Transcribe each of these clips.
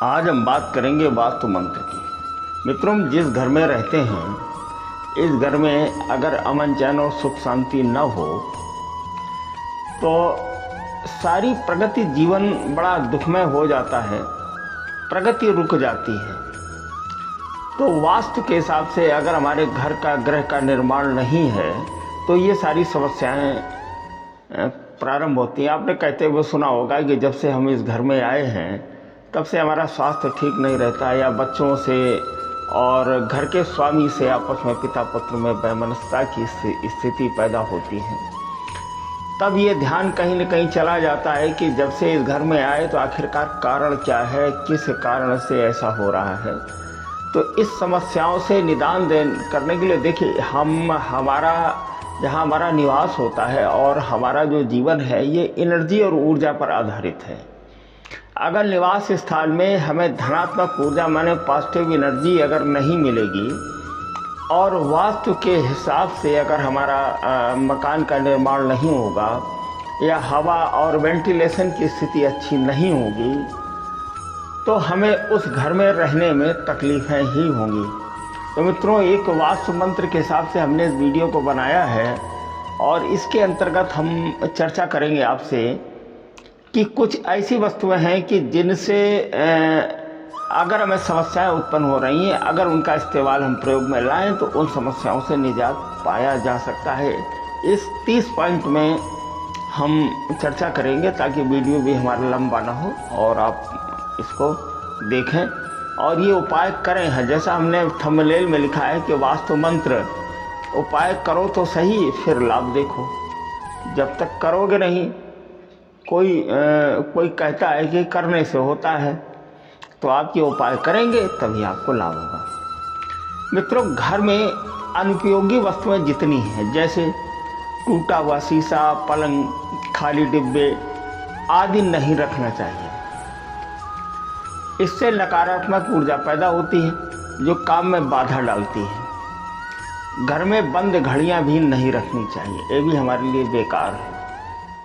आज हम बात करेंगे वास्तु मंत्र की। मित्रों, जिस घर में रहते हैं, इस घर में अगर अमन चैन और सुख शांति न हो तो सारी प्रगति, जीवन बड़ा दुखमय हो जाता है, प्रगति रुक जाती है। तो वास्तु के हिसाब से अगर हमारे घर का, गृह का निर्माण नहीं है तो ये सारी समस्याएं प्रारंभ होती हैं। आपने कहते हुए सुना होगा कि जब से हम इस घर में आए हैं तब से हमारा स्वास्थ्य ठीक नहीं रहता, या बच्चों से और घर के स्वामी से आपस में पिता पुत्र में वैमनस्यता की स्थिति पैदा होती है। तब ये ध्यान कहीं न कहीं चला जाता है कि जब से इस घर में आए तो आखिरकार कारण क्या है, किस कारण से ऐसा हो रहा है। तो इस समस्याओं से निदान करने के लिए देखिए, हमारा जहाँ हमारा निवास होता है और हमारा जो जीवन है ये एनर्जी और ऊर्जा पर आधारित है। अगर निवास स्थान में हमें धनात्मक ऊर्जा माने पॉजिटिव एनर्जी अगर नहीं मिलेगी और वास्तु के हिसाब से अगर हमारा मकान का निर्माण नहीं होगा या हवा और वेंटिलेशन की स्थिति अच्छी नहीं होगी तो हमें उस घर में रहने में तकलीफ़ें ही होंगी। तो मित्रों, एक वास्तु मंत्र के हिसाब से हमने इस वीडियो को बनाया है और इसके अंतर्गत हम चर्चा करेंगे आपसे कि कुछ ऐसी वस्तुएं हैं कि जिनसे अगर हमें समस्याएं उत्पन्न हो रही हैं, अगर उनका इस्तेमाल हम प्रयोग में लाएं तो उन समस्याओं से निजात पाया जा सकता है। इस 30 पॉइंट में हम चर्चा करेंगे ताकि वीडियो भी हमारा लंबा ना हो और आप इसको देखें और ये उपाय करें। जैसा हमने थंबनेल में लिखा है कि वास्तु मंत्र उपाय करो तो सही, फिर लाभ देखो। जब तक करोगे नहीं, कोई कहता है कि करने से होता है, तो आप ये उपाय करेंगे तभी आपको लाभ होगा। मित्रों, घर में अनुपयोगी वस्तुएं जितनी हैं, जैसे टूटा हुआ शीशा, पलंग, खाली डिब्बे आदि नहीं रखना चाहिए। इससे नकारात्मक ऊर्जा पैदा होती है जो काम में बाधा डालती है। घर में बंद घड़ियां भी नहीं रखनी चाहिए, ये भी हमारे लिए बेकार है।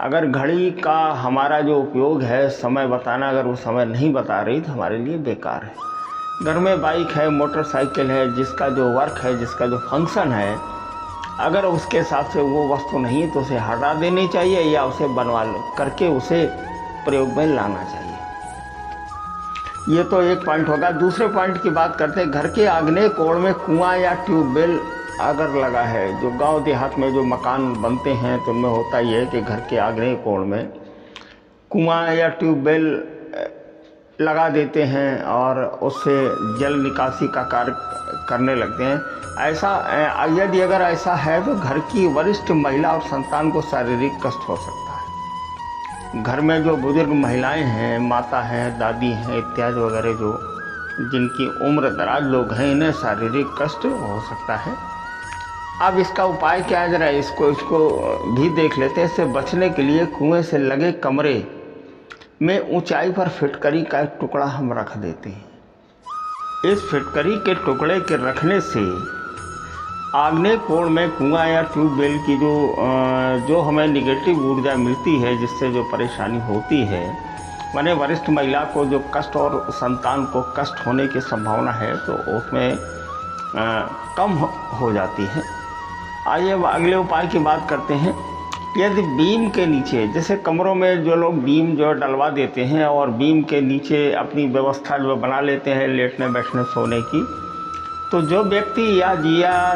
अगर घड़ी का हमारा जो उपयोग है, समय बताना, अगर वो समय नहीं बता रही तो हमारे लिए बेकार है। घर में बाइक है, मोटरसाइकिल है, जिसका जो वर्क है, जिसका जो फंक्शन है, अगर उसके हिसाब से वो वस्तु नहीं है तो उसे हटा देनी चाहिए या उसे बनवा करके उसे प्रयोग में लाना चाहिए। ये तो एक पॉइंट होगा। दूसरे पॉइंट की बात करते हैं। घर के आग्नेय कोण में कुआं या ट्यूबवेल अगर लगा है, जो गांव देहात में जो मकान बनते हैं तो उनमें होता ही है कि घर के आग्नेय कोण में कुआं या ट्यूबवेल लगा देते हैं और उससे जल निकासी का कार्य करने लगते हैं। यदि अगर ऐसा है तो घर की वरिष्ठ महिला और संतान को शारीरिक कष्ट हो सकता है। घर में जो बुजुर्ग महिलाएं हैं, माता हैं, दादी हैं इत्यादि वगैरह, जो जिनकी उम्र दराज लोग हैं, इन्हें शारीरिक कष्ट हो सकता है। अब इसका उपाय क्या है, जरा इसको भी देख लेते हैं। इससे बचने के लिए कुएं से लगे कमरे में ऊंचाई पर फिटकरी का एक टुकड़ा हम रख देते हैं। इस फिटकरी के टुकड़े के रखने से आग्नेय कोण में कुआं या ट्यूबवेल की जो हमें निगेटिव ऊर्जा मिलती है, जिससे जो परेशानी होती है, माने वरिष्ठ महिला को जो कष्ट और संतान को कष्ट होने की संभावना है, तो उसमें कम हो जाती है। आइए अब अगले उपाय की बात करते हैं। यदि बीम के नीचे, जैसे कमरों में जो लोग बीम जो डलवा देते हैं और बीम के नीचे अपनी व्यवस्था जो बना लेते हैं लेटने बैठने सोने की, तो जो व्यक्ति या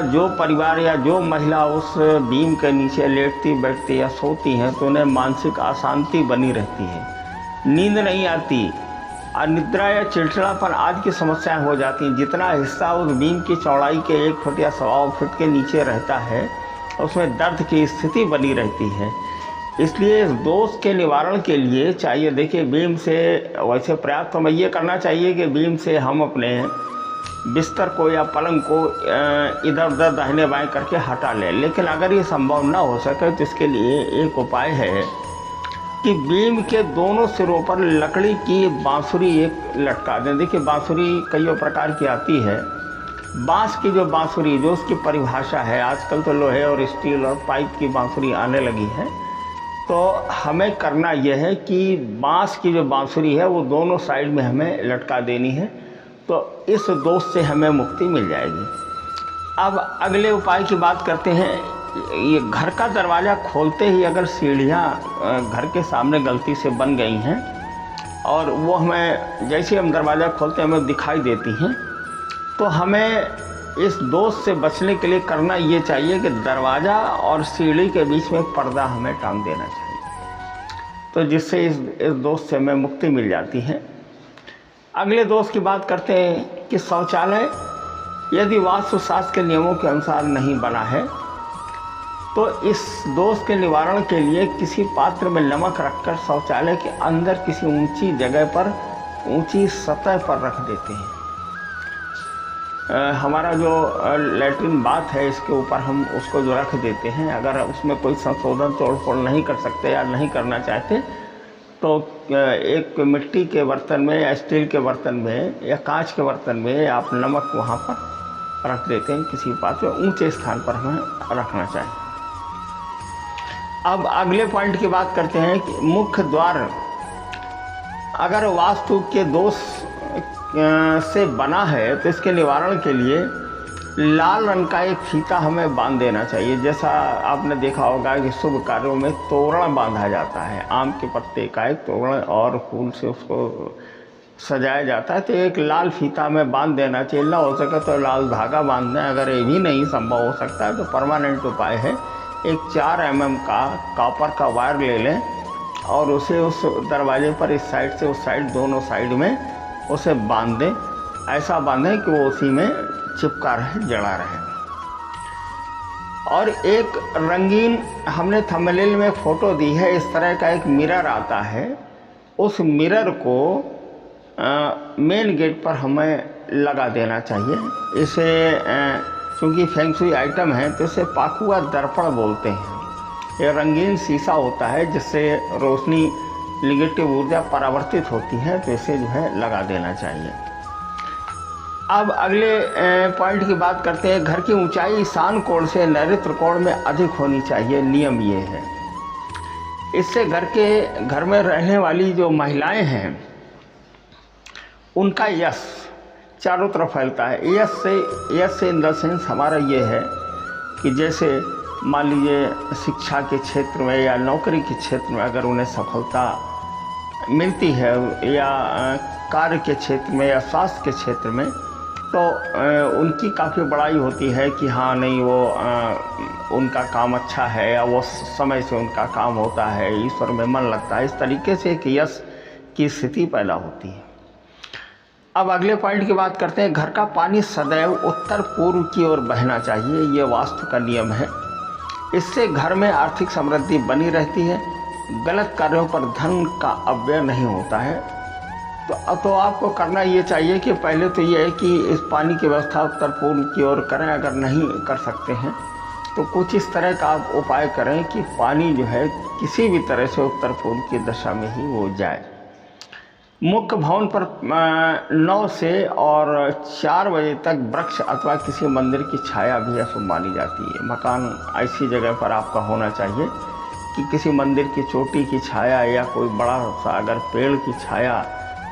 जो परिवार या जो महिला उस बीम के नीचे लेटती बैठती या सोती हैं तो उन्हें मानसिक अशांति बनी रहती है, नींद नहीं आती, अनिद्रा या चिड़चिड़ापन आदि की समस्याएं हो जाती हैं। जितना हिस्सा उस बीम की चौड़ाई के 1 फुट या 1.25 फुट के नीचे रहता है, उसमें दर्द की स्थिति बनी रहती है। इसलिए इस दोष के निवारण के लिए चाहिए, देखिए, बीम से वैसे पर्याप्त हमें ये करना चाहिए कि बीम से हम अपने बिस्तर को या पलंग को इधर उधर दाहिने बाएं करके हटा लें। लेकिन अगर ये संभव ना हो सके तो इसके लिए एक उपाय है कि बीम के दोनों सिरों पर लकड़ी की बांसुरी एक लटका दें। देखिए, बांसुरी कई प्रकार की आती है। बांस की जो बांसुरी, जो उसकी परिभाषा है, आजकल तो लोहे और स्टील और पाइप की बांसुरी आने लगी है, तो हमें करना यह है कि बांस की जो बांसुरी है वो दोनों साइड में हमें लटका देनी है, तो इस दोष से हमें मुक्ति मिल जाएगी। अब अगले उपाय की बात करते हैं। ये घर का दरवाज़ा खोलते ही अगर सीढ़ियाँ घर के सामने गलती से बन गई हैं और वो हमें जैसे हम दरवाज़ा खोलते हैं हमें दिखाई देती हैं, तो हमें इस दोष से बचने के लिए करना ये चाहिए कि दरवाज़ा और सीढ़ी के बीच में पर्दा हमें टांग देना चाहिए, तो जिससे इस दोष से हमें मुक्ति मिल जाती है। अगले दोष की बात करते हैं कि शौचालय यदि वास्तुशास्त्र के नियमों के अनुसार नहीं बना है तो इस दोष के निवारण के लिए किसी पात्र में नमक रखकर शौचालय के अंदर किसी ऊंची जगह पर, ऊंची सतह पर रख देते हैं। हमारा जो लैट्रिन बाथ है इसके ऊपर हम उसको जो रख देते हैं, अगर उसमें कोई संशोधन तोड़-फोड़ नहीं कर सकते या नहीं करना चाहते तो एक मिट्टी के बर्तन में या स्टील के बर्तन में या कांच के बर्तन में आप नमक वहाँ पर रख देते हैं। किसी पात्र में ऊंचे स्थान पर हमें रखना चाहिए। अब अगले पॉइंट की बात करते हैं कि मुख्य द्वार अगर वास्तु के दोष से बना है तो इसके निवारण के लिए लाल रंग का एक फीता हमें बांध देना चाहिए। जैसा आपने देखा होगा कि शुभ कार्यों में तोरण बांधा जाता है, आम के पत्ते का एक तोरण और फूल से उसको सजाया जाता है, तो एक लाल फीता में बांध देना चाहिए। ना हो सके तो लाल धागा बांध दें। अगर ये भी नहीं संभव हो सकता है तो परमानेंट उपाय है, एक 4 mm का कॉपर का वायर ले लें और उसे उस दरवाजे पर इस साइड से उस साइड दोनों साइड में उसे बांध दें। ऐसा बांधें कि वो उसी में चिपका रहे, जड़ा रहे। और एक रंगीन, हमने थंबनेल में फ़ोटो दी है, इस तरह का एक मिरर आता है, उस मिरर को मेन गेट पर हमें लगा देना चाहिए। इसे क्योंकि फेंग शुई आइटम है तो इसे पाकुआ दर्पण बोलते हैं। यह रंगीन शीशा होता है जिससे रोशनी, निगेटिव ऊर्जा परावर्तित होती है, तो इसे जो है लगा देना चाहिए। अब अगले पॉइंट की बात करते हैं। घर की ऊंचाई ईशान कोण से नैऋत्य कोण में अधिक होनी चाहिए। नियम ये है, इससे घर में रहने वाली जो महिलाएं हैं उनका यश चारों तरफ फैलता है। यश से इन द सेंस हमारा ये है कि जैसे मान लीजिए शिक्षा के क्षेत्र में या नौकरी के क्षेत्र में अगर उन्हें सफलता मिलती है या कार्य के क्षेत्र में या स्वास्थ्य के क्षेत्र में, तो उनकी काफ़ी बड़ाई होती है कि हाँ नहीं वो उनका काम अच्छा है या वो समय से उनका काम होता है, ईश्वर में मन लगता है। इस तरीके से एक यश की स्थिति पैदा होती है। अब अगले पॉइंट की बात करते हैं। घर का पानी सदैव उत्तर पूर्व की ओर बहना चाहिए, ये वास्तु का नियम है। इससे घर में आर्थिक समृद्धि बनी रहती है, गलत कार्यों पर धन का अपव्यय नहीं होता है। तो आपको करना ये चाहिए कि पहले तो ये है कि इस पानी की व्यवस्था उत्तर पूर्व की ओर करें। अगर नहीं कर सकते हैं तो कुछ इस तरह का आप उपाय करें कि पानी जो है किसी भी तरह से उत्तर पूर्व की दिशा में ही वो जाए। मुख्य भवन पर 9 से और 4 बजे तक वृक्ष अथवा किसी मंदिर की छाया भी अशुभ मानी जाती है। मकान ऐसी जगह पर आपका होना चाहिए कि किसी मंदिर की चोटी की छाया या कोई बड़ा सा अगर पेड़ की छाया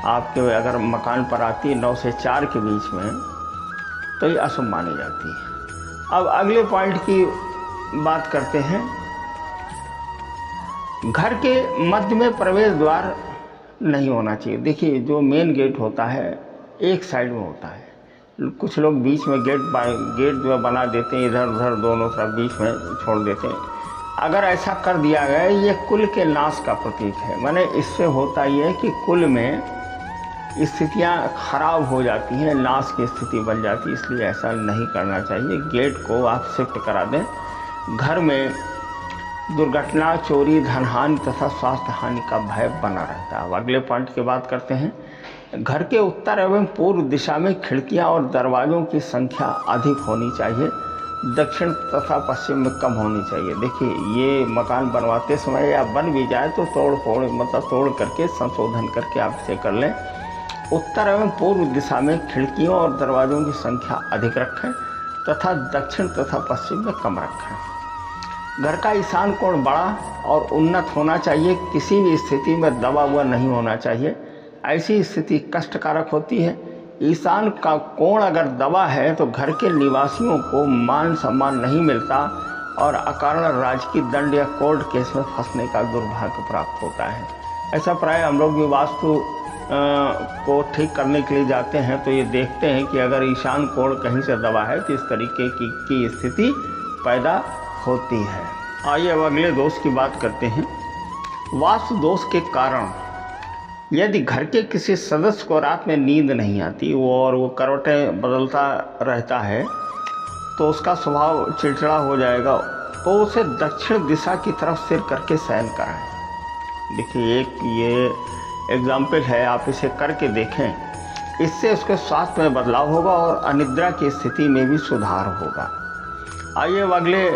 आपके अगर मकान पर आती है 9 से 4 के बीच में, तो ये अशुभ मानी जाती है। अब अगले पॉइंट की बात करते हैं। घर के मध्य में प्रवेश द्वार नहीं होना चाहिए। देखिए जो मेन गेट होता है एक साइड में होता है, कुछ लोग बीच में गेट जो बना देते हैं, इधर उधर दोनों तरफ बीच में छोड़ देते हैं। अगर ऐसा कर दिया गया ये कुल के नाश का प्रतीक है। माने इससे होता ये है कि कुल में स्थितियां खराब हो जाती हैं, नाश की स्थिति बन जाती है, इसलिए ऐसा नहीं करना चाहिए। गेट को आप शिफ्ट करा दें। घर में दुर्घटना, चोरी, धनहानि तथा स्वास्थ्य हानि का भय बना रहता है। अब अगले पॉइंट की बात करते हैं। घर के उत्तर एवं पूर्व दिशा में खिड़कियां और दरवाज़ों की संख्या अधिक होनी चाहिए, दक्षिण तथा पश्चिम में कम होनी चाहिए। देखिए ये मकान बनवाते समय या बन भी जाए तो तोड़ करके संशोधन करके आप इसे कर लें। उत्तर एवं पूर्व दिशा में खिड़कियों और दरवाज़ों की संख्या अधिक रखें तथा दक्षिण तथा पश्चिम में कम रखें। घर का ईशान कोण बड़ा और उन्नत होना चाहिए, किसी भी स्थिति में दबा हुआ नहीं होना चाहिए। ऐसी स्थिति कष्टकारक होती है। ईशान का कोण अगर दबा है तो घर के निवासियों को मान सम्मान नहीं मिलता और अकारण राजकीय दंड या कोर्ट केस में फंसने का दुर्भाग्य प्राप्त होता है। ऐसा प्राय हम लोग भी वास्तु को ठीक करने के लिए जाते हैं तो ये देखते हैं कि अगर ईशान कोण कहीं से दबा है तो इस तरीके की स्थिति पैदा होती है। आइए अब अगले दोष की बात करते हैं। वास्तु दोष के कारण यदि घर के किसी सदस्य को रात में नींद नहीं आती और वो करवटें बदलता रहता है तो उसका स्वभाव चिड़चिड़ा हो जाएगा, तो उसे दक्षिण दिशा की तरफ सिर करके शयन कराएं। देखिए, एक ये एग्जाम्पल है, आप इसे करके देखें। इससे उसके स्वास्थ्य में बदलाव होगा और अनिद्रा की स्थिति में भी सुधार होगा। आइए अब अगले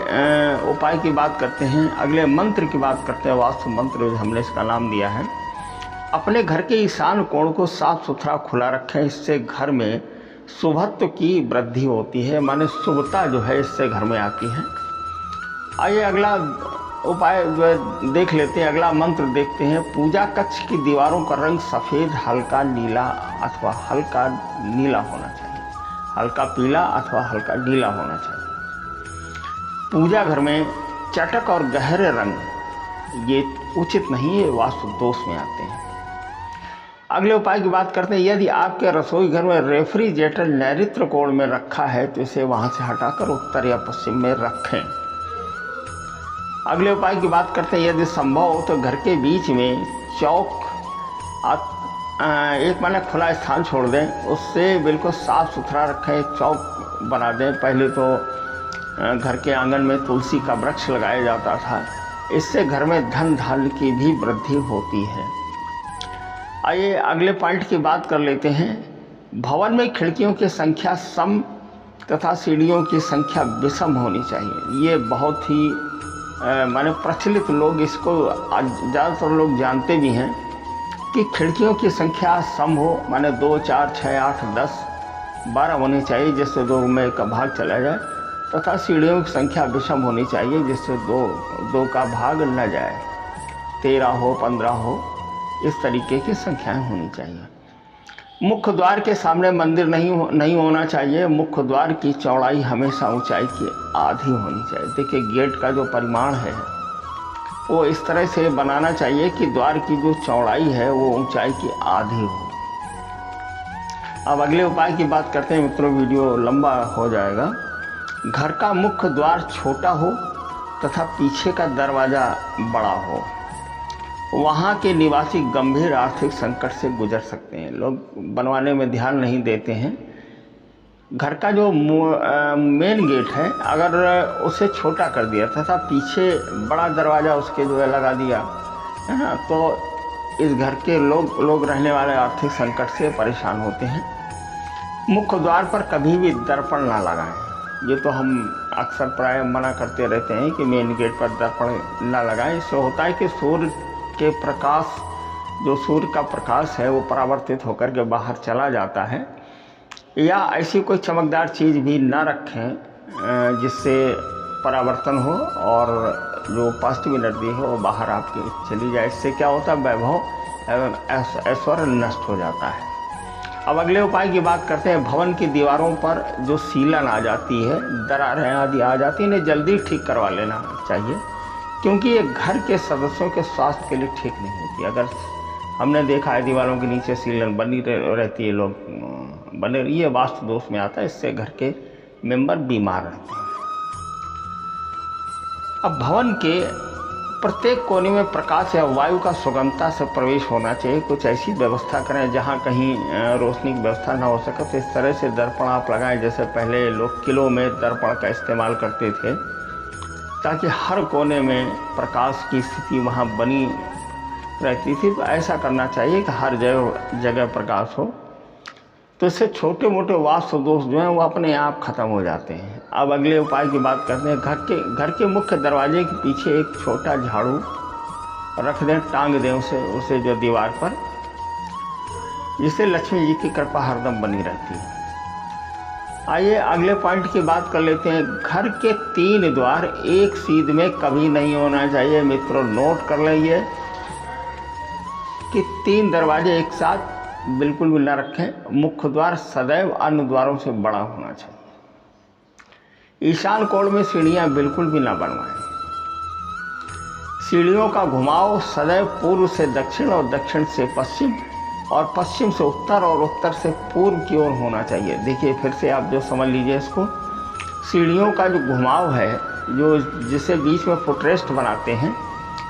उपाय की बात करते हैं, अगले मंत्र की बात करते हैं। वास्तु मंत्र जो हमने इसका नाम दिया है। अपने घर के ईशान कोण को साफ सुथरा खुला रखें, इससे घर में शुभत्व की वृद्धि होती है, माने शुभता जो है इससे घर में आती है। आइए अगला उपाय जो देख लेते हैं, अगला मंत्र देखते हैं। पूजा कक्ष की दीवारों का रंग सफ़ेद, हल्का नीला अथवा हल्का नीला होना चाहिए, हल्का पीला अथवा हल्का नीला होना चाहिए। पूजा घर में चटक और गहरे रंग ये उचित नहीं है, वास्तु दोष में आते हैं। अगले उपाय की बात करते हैं। यदि आपके रसोई घर में रेफ्रिजरेटर नैऋत्य कोण में रखा है तो इसे वहां से हटाकर उत्तर या पश्चिम में रखें। अगले उपाय की बात करते हैं। यदि संभव हो तो घर के बीच में चौक एक माने खुला स्थान छोड़ दें, उससे बिल्कुल साफ सुथरा रखें, चौक बना दें। पहले तो घर के आंगन में तुलसी का वृक्ष लगाया जाता था, इससे घर में धन धान्य की भी वृद्धि होती है। आइए अगले पॉइंट की बात कर लेते हैं। भवन में खिड़कियों की संख्या सम तथा सीढ़ियों की संख्या विषम होनी चाहिए। ये बहुत ही माने प्रचलित, लोग इसको ज़्यादातर लोग जानते भी हैं कि खिड़कियों की संख्या सम हो, माने 2, 4, 6, 8, 10, 12 होनी चाहिए, जिससे 2 में का भाग चला जाए, तथा सीढ़ियों की संख्या विषम होनी चाहिए, जिससे 2 का भाग न जाए, 13 हो, 15 हो, इस तरीके की संख्याएं होनी चाहिए। मुख्य द्वार के सामने मंदिर नहीं होना चाहिए। मुख्य द्वार की चौड़ाई हमेशा ऊंचाई की आधी होनी चाहिए। देखिए, गेट का जो परिमाण है वो इस तरह से बनाना चाहिए कि द्वार की जो चौड़ाई है वो ऊंचाई की आधी हो। अब अगले उपाय की बात करते हैं मित्रों, वीडियो लंबा हो जाएगा। घर का मुख्य द्वार छोटा हो तथा पीछे का दरवाज़ा बड़ा हो, वहाँ के निवासी गंभीर आर्थिक संकट से गुजर सकते हैं। लोग बनवाने में ध्यान नहीं देते हैं। घर का जो मेन गेट है, अगर उसे छोटा कर दिया तथा पीछे बड़ा दरवाज़ा उसके जो है लगा दिया है ना, तो इस घर के लोग रहने वाले आर्थिक संकट से परेशान होते हैं। मुख्य द्वार पर कभी भी दर्पण ना लगाएं। ये तो हम अक्सर प्राय मना करते रहते हैं कि मेन गेट पर दर्पण ना लगाएं। इससे होता है कि सूर्य के प्रकाश, जो सूर्य का प्रकाश है वो परावर्तित होकर के बाहर चला जाता है। या ऐसी कोई चमकदार चीज़ भी ना रखें जिससे परावर्तन हो और जो पॉजिटिव एनर्जी है वो बाहर आपकी चली जाए। इससे क्या होता है, वैभव एवं ऐश्वर्य नष्ट हो जाता है। अब अगले उपाय की बात करते हैं। भवन की दीवारों पर जो सीलन आ जाती है, दरारें आदि आ जाती है, इन्हें जल्दी ठीक करवा लेना चाहिए, क्योंकि ये घर के सदस्यों के स्वास्थ्य के लिए ठीक नहीं होती। अगर हमने देखा है दीवारों के नीचे सीलन बनी रहती है, लोग बने, ये वास्तु दोष में आता है। इससे घर के मेंबर बीमार रहते हैं। अब भवन के प्रत्येक कोने में प्रकाश या वायु का सुगमता से प्रवेश होना चाहिए। कुछ ऐसी व्यवस्था करें जहाँ कहीं रोशनी की व्यवस्था ना हो सके, तो इस तरह से दर्पण आप लगाएं। जैसे पहले लोग किलों में दर्पण का इस्तेमाल करते थे, ताकि हर कोने में प्रकाश की स्थिति वहाँ बनी रहती थी। तो ऐसा करना चाहिए कि हर जगह प्रकाश हो, तो इससे छोटे मोटे वास्तु दोष जो हैं वो अपने आप खत्म हो जाते हैं। अब अगले उपाय की बात करते हैं। घर के मुख्य दरवाजे के पीछे एक छोटा झाड़ू रख दें, टांग दें उसे जो दीवार पर, जिससे लक्ष्मी जी की कृपा हरदम बनी रहती है। आइए अगले पॉइंट की बात कर लेते हैं। घर के 3 द्वार एक सीध में कभी नहीं होना चाहिए। मित्रों नोट कर लेंगे कि 3 दरवाजे एक साथ बिल्कुल भी न रखें। मुख्य द्वार सदैव अन्य द्वारों से बड़ा होना चाहिए। ईशान कोण में सीढ़ियां बिल्कुल भी न बनवाएं। सीढ़ियों का घुमाव सदैव पूर्व से दक्षिण और दक्षिण से पश्चिम और पश्चिम से उत्तर और उत्तर से पूर्व की ओर होना चाहिए। देखिए फिर से आप जो समझ लीजिए इसको, सीढ़ियों का जो घुमाव है, जो जिसे बीच में फुटरेस्ट बनाते हैं,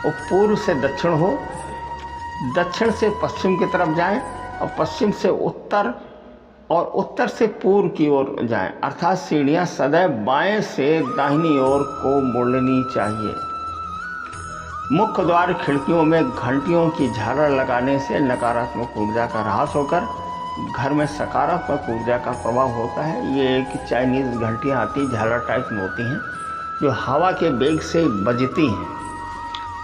वो पूर्व से दक्षिण हो, दक्षिण से पश्चिम की तरफ जाएं और पश्चिम से उत्तर और उत्तर से पूर्व की ओर जाएं। अर्थात सीढ़ियां सदैव बाएं से दाहिनी ओर को मुड़नी चाहिए। मुख्य द्वार खिड़कियों में घंटियों की झालर लगाने से नकारात्मक ऊर्जा का ह्रास होकर घर में सकारात्मक ऊर्जा का प्रभाव होता है। ये एक चाइनीज़ घंटियाँ आती झालर टाइप में होती हैं, जो हवा के वेग से बजती हैं,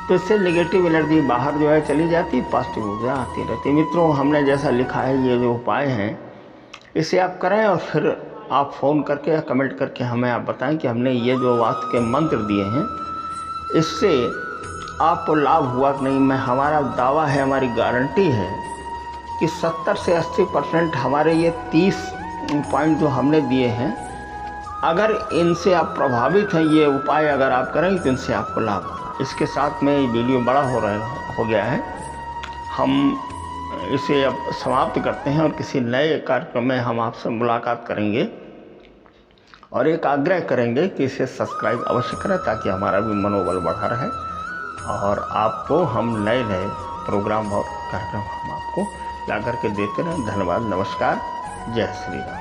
तो इससे नेगेटिव एनर्जी बाहर जो है चली जाती, पॉजिटिव ऊर्जा आती रहती। मित्रों हमने जैसा लिखा है, ये जो उपाय हैं इसे आप करें और फिर आप फ़ोन करके या कमेंट करके हमें आप बताएं कि हमने ये जो वास्तु के मंत्र दिए हैं इससे आपको लाभ हुआ कि नहीं। मैं हमारा दावा है, हमारी गारंटी है कि 70 से 80% हमारे ये 30 पॉइंट जो हमने दिए हैं, अगर इनसे आप प्रभावित हैं, ये उपाय अगर आप करेंगे तो इनसे आपको लाभ होगा। इसके साथ में वीडियो बड़ा हो गया है, हम इसे अब समाप्त करते हैं और किसी नए कार्यक्रम में हम आपसे मुलाकात करेंगे और एक आग्रह करेंगे कि इसे सब्सक्राइब अवश्य करें ताकि हमारा भी मनोबल बढ़ा रहे और आपको हम नए नए प्रोग्राम और कार्यक्रम हम आपको ला करके देते रहें। धन्यवाद, नमस्कार, जय श्री राम।